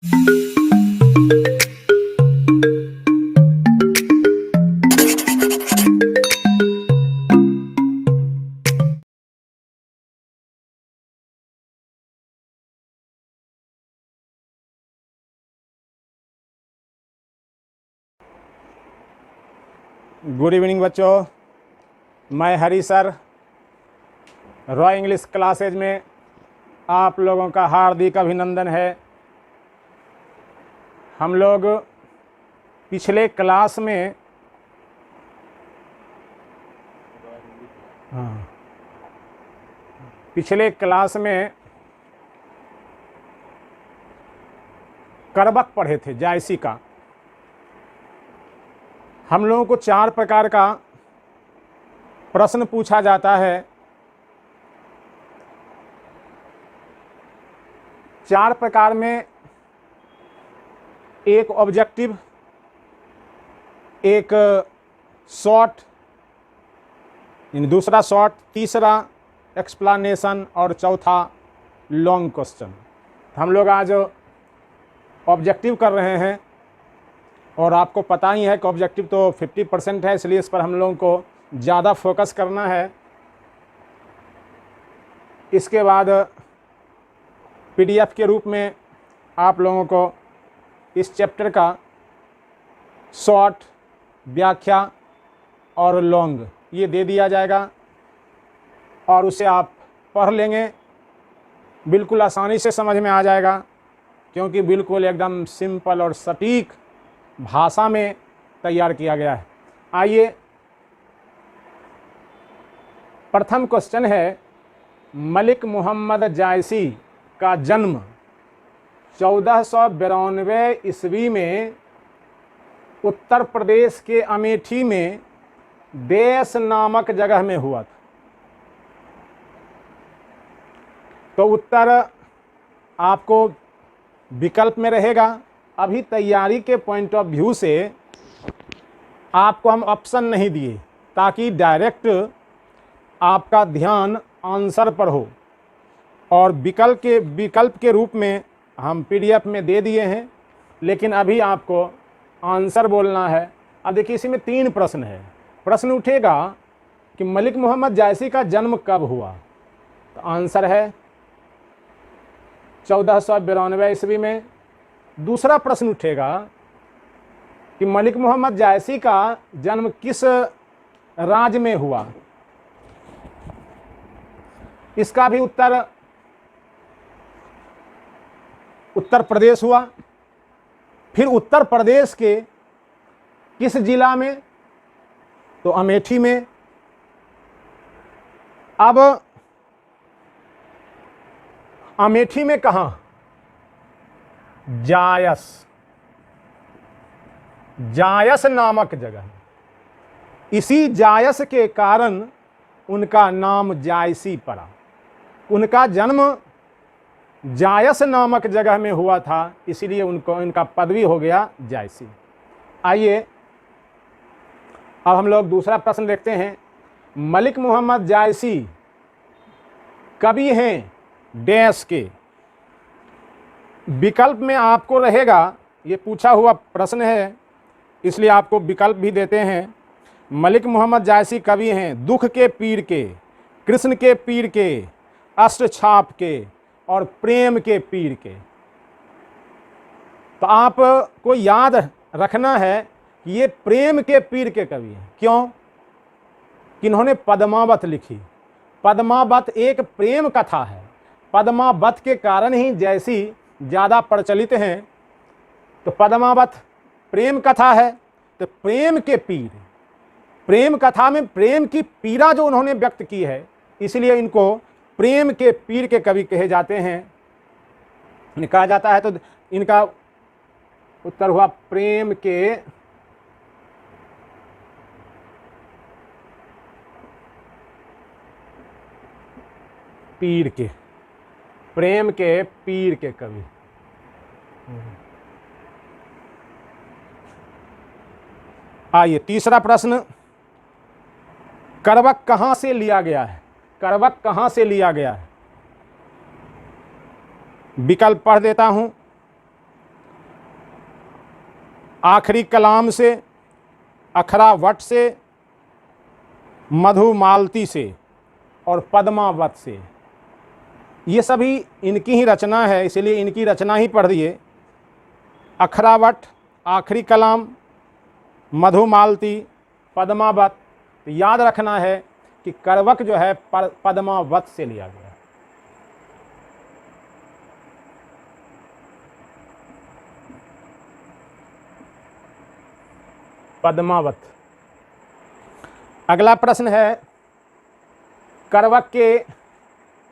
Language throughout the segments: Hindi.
गुड इवनिंग बच्चों, मैं हरी सर रॉ इंग्लिश क्लासेज में आप लोगों का हार्दिक अभिनंदन है। हम लोग पिछले क्लास में करवक पढ़े थे, जायसी का। हम लोगों को 4 प्रकार का प्रश्न पूछा जाता है। 4 प्रकार में एक ऑब्जेक्टिव, एक शॉर्ट, दूसरा शॉर्ट, तीसरा एक्सप्लेनेशन और चौथा लॉन्ग क्वेश्चन। हम लोग आज ऑब्जेक्टिव कर रहे हैं और आपको पता ही है कि ऑब्जेक्टिव तो 50% है, इसलिए इस पर हम लोगों को ज़्यादा फोकस करना है। इसके बाद पीडीएफ के रूप में आप लोगों को इस चैप्टर का शॉर्ट, व्याख्या और लॉन्ग ये दे दिया जाएगा और उसे आप पढ़ लेंगे, बिल्कुल आसानी से समझ में आ जाएगा, क्योंकि बिल्कुल एकदम सिंपल और सटीक भाषा में तैयार किया गया है। आइए, प्रथम क्वेश्चन है, मलिक मोहम्मद जायसी का जन्म 1492 ईस्वी में उत्तर प्रदेश के अमेठी में देश नामक जगह में हुआ था। तो उत्तर आपको विकल्प में रहेगा। अभी तैयारी के पॉइंट ऑफ व्यू से आपको हम ऑप्शन नहीं दिए ताकि डायरेक्ट आपका ध्यान आंसर पर हो, और विकल्प के रूप में हम पीडीएफ में दे दिए हैं, लेकिन अभी आपको आंसर बोलना है। अब देखिए, इसी में 3 प्रश्न है। प्रश्न उठेगा कि मलिक मोहम्मद जायसी का जन्म कब हुआ, तो आंसर है 1492 ईस्वी में। दूसरा प्रश्न उठेगा कि मलिक मोहम्मद जायसी का जन्म किस राज्य में हुआ, इसका भी उत्तर उत्तर प्रदेश हुआ। फिर उत्तर प्रदेश के किस जिला में, तो अमेठी में। अब अमेठी में कहाँ, जायस नामक जगह। इसी जायस के कारण उनका नाम जायसी पड़ा। उनका जन्म जायस नामक जगह में हुआ था, इसीलिए इनका पदवी हो गया जायसी। आइए, अब हम लोग दूसरा प्रश्न देखते हैं। मलिक मोहम्मद जायसी कवि हैं डैश के। विकल्प में आपको रहेगा, ये पूछा हुआ प्रश्न है इसलिए आपको विकल्प भी देते हैं। मलिक मोहम्मद जायसी कवि हैं दुख के पीर के, कृष्ण के पीर के, अष्टछाप के और प्रेम के पीर के। तो आपको याद रखना है कि ये प्रेम के पीर के कवि हैं। क्यों? कि इन्होंने पद्मावत लिखी। पद्मावत एक प्रेम कथा है। पद्मावत के कारण ही जायसी ज़्यादा प्रचलित हैं। तो पद्मावत प्रेम कथा है, तो प्रेम के पीर, प्रेम कथा में प्रेम की पीड़ा जो उन्होंने व्यक्त की है, इसलिए इनको प्रेम के पीर के कवि कहे जाते हैं, कहा जाता है। तो इनका उत्तर हुआ प्रेम के पीर के, प्रेम के पीर के कवि। आइए, तीसरा प्रश्न, करवक कहाँ से लिया गया है? करवक कहाँ से लिया गया है? विकल्प पढ़ देता हूं। आखिरी कलाम से, अखरावट से, मधुमालती से और पद्मावत से। ये सभी इनकी ही रचना है, इसलिए इनकी रचना ही पढ़ दिए। अखरावट, आखिरी कलाम, मधुमालती, पद्मावत। तो याद रखना है कि करवक जो है पद्मावत से लिया गया। पद्मावत। अगला प्रश्न है, करवक के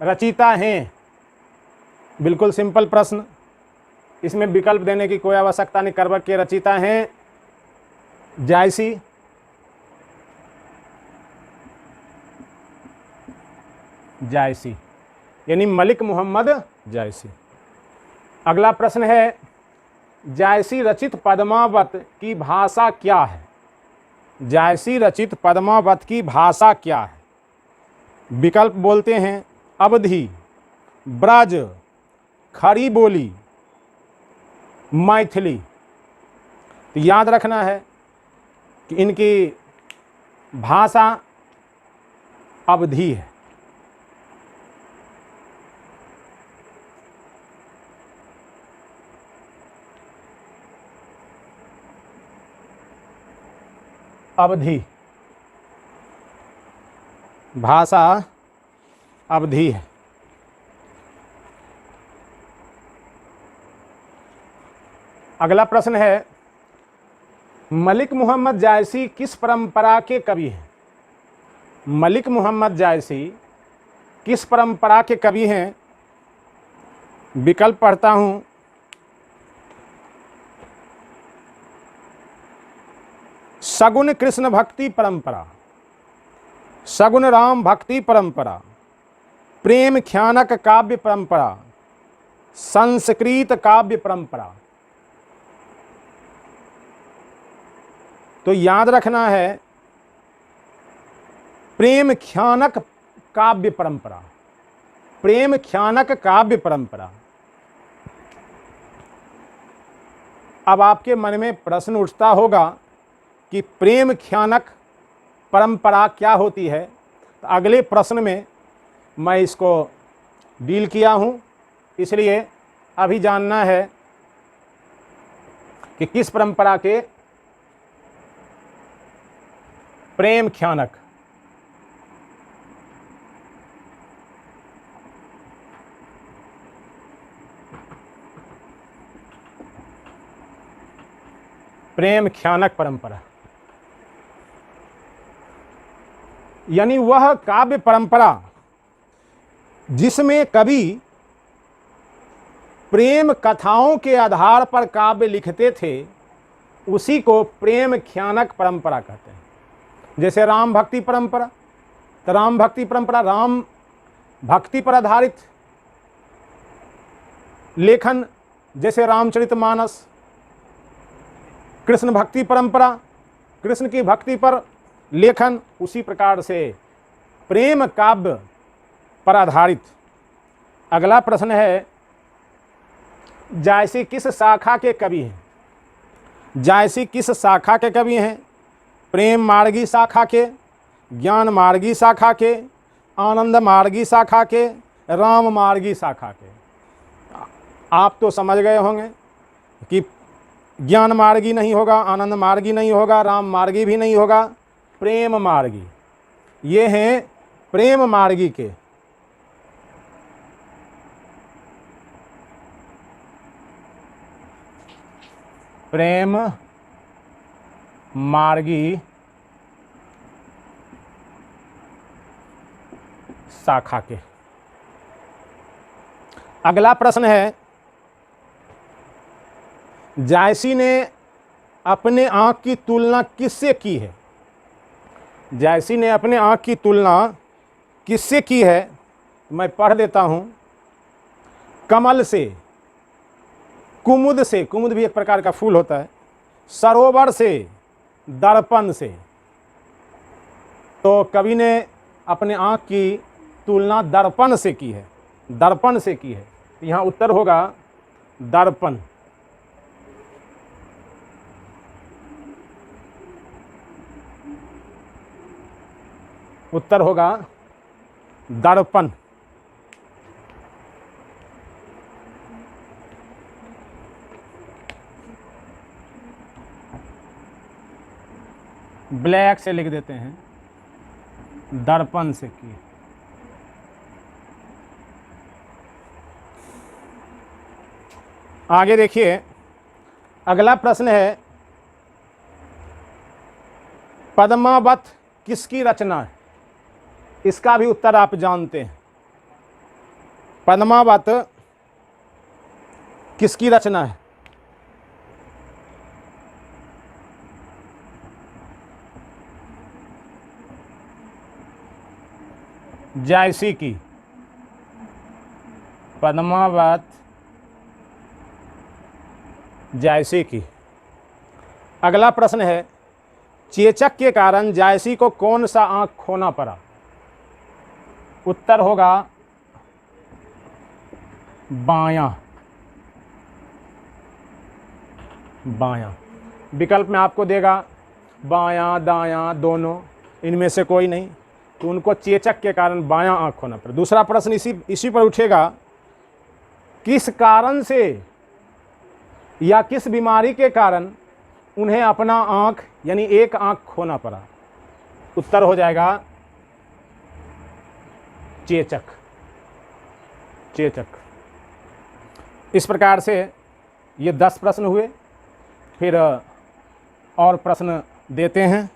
रचयिता हैं। बिल्कुल सिंपल प्रश्न, इसमें विकल्प देने की कोई आवश्यकता नहीं। करवक के रचयिता हैं जायसी, जायसी यानी मलिक मोहम्मद जायसी। अगला प्रश्न है, जायसी रचित पद्मावत की भाषा क्या है? जायसी रचित पद्मावत की भाषा क्या है? विकल्प बोलते हैं अवधी, ब्रज, खड़ी बोली, मैथिली। तो याद रखना है कि इनकी भाषा अवधी है। अवधी, भाषा अवधी है। अगला प्रश्न है, मलिक मोहम्मद जायसी किस परंपरा के कवि हैं? मलिक मोहम्मद जायसी किस परंपरा के कवि हैं? विकल्प पढ़ता हूं। सगुन कृष्ण भक्ति परंपरा, सगुन राम भक्ति परंपरा, प्रेम ख्यानक काव्य परंपरा, संस्कृत काव्य परंपरा। तो याद रखना है प्रेम ख्यानक काव्य परंपरा, प्रेम ख्यानक काव्य परंपरा। अब आपके मन में प्रश्न उठता होगा कि प्रेम ख्यानक परंपरा क्या होती है। तो अगले प्रश्न में मैं इसको डील किया हूँ, इसलिए अभी जानना है कि किस परंपरा के प्रेम ख्यानक। प्रेम ख्यानक परंपरा यानी वह काव्य परंपरा जिसमें कवि प्रेम कथाओं के आधार पर काव्य लिखते थे, उसी को प्रेम ख्यानक परंपरा कहते हैं। जैसे राम भक्ति परंपरा, तो राम भक्ति परंपरा राम भक्ति पर आधारित लेखन, जैसे रामचरितमानस। कृष्ण भक्ति परंपरा, कृष्ण की भक्ति पर लेखन, उसी प्रकार से प्रेम काव्य पर आधारित। अगला प्रश्न है, जायसी किस शाखा के कवि हैं? जायसी किस शाखा के कवि हैं? प्रेम मार्गी शाखा के, ज्ञान मार्गी शाखा के, आनंद मार्गी शाखा के, राम मार्गी शाखा के। आप तो समझ गए होंगे कि ज्ञान मार्गी नहीं होगा, आनंद मार्गी नहीं होगा, राम मार्गी भी नहीं होगा, प्रेम मार्गी। ये हैं प्रेम मार्गी के। प्रेम मार्गी शाखा के। अगला प्रश्न है, जायसी ने अपने आँख की तुलना किससे की है? जायसी ने अपने आँख की तुलना किससे की है? मैं पढ़ देता हूँ। कमल से, कुमुद से, कुमुद भी एक प्रकार का फूल होता है, सरोवर से, दर्पण से। तो कवि ने अपने आँख की तुलना दर्पण से की है, दर्पण से की है। यहाँ उत्तर होगा दर्पण। उत्तर होगा दर्पण। ब्लैक से लिख देते हैं, दर्पण से किए। आगे देखिए, अगला प्रश्न है, पद्मावत किसकी रचना है? इसका भी उत्तर आप जानते हैं। पद्मावत किसकी रचना है? जायसी की। पद्मावत जायसी की। अगला प्रश्न है, चेचक के कारण जायसी को कौन सा आंख खोना पड़ा? उत्तर होगा बायां। बायां। विकल्प में आपको देगा बायां, दायां, दोनों, इनमें से कोई नहीं, तो उनको चेचक के कारण बायां आंख खोना पड़ा। दूसरा प्रश्न इसी पर उठेगा, किस कारण से या किस बीमारी के कारण उन्हें अपना आंख यानी एक आंख खोना पड़ा? उत्तर हो जाएगा चेचक। चेचक। इस प्रकार से ये 10 प्रश्न हुए। फिर और प्रश्न देते हैं।